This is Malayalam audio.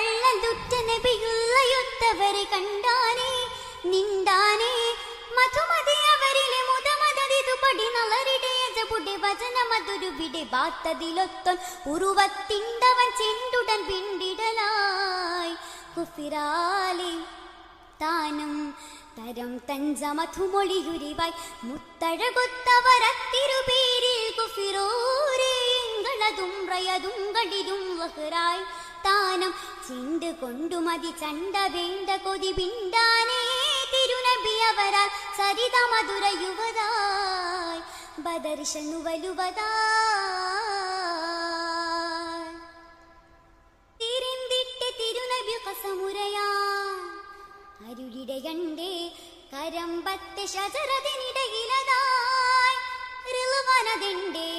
കള്ളൻ ദുറ്റ നബിയുള്ള യുദ്ധവരെ കണ്ടാനേ നിണ്ടാനേ മധുമതി അവരിലെ മുതമതതിതു പടി നളരിടയജപുടെ വചനമതൊരു വിടെ ബാത്തതിലൊത്തൻ ഉരുവത്തിണ്ടവൻ ചെണ്ടുടൻ പിണ്ടിടലായി കുഫിറാലേ താനും തരം തഞ്ചമധുമൊളിയുരിവായി മുത്തഴകൊത്തവരത്തിരുപേരിൽ കുഫിറോരേങ്ങളതും റയതും കടിരും വഹറായി താനം ചിണ്ട് കൊണ്ടുമതി ചണ്ട വേണ്ട കൊതി പിണ്ടാനേ തിരുനബി അവരാൽ സരിത മധുര യുവതായി ബദർശനു വലുവതായി തിരിന്തിട്ട് തിരുനബി കസമുരയാൻ അരുളിടയണ്ടേ കരമ്പത്തെ ശജറതിനിടയിലതായി ഋളുവനതെണ്ടേ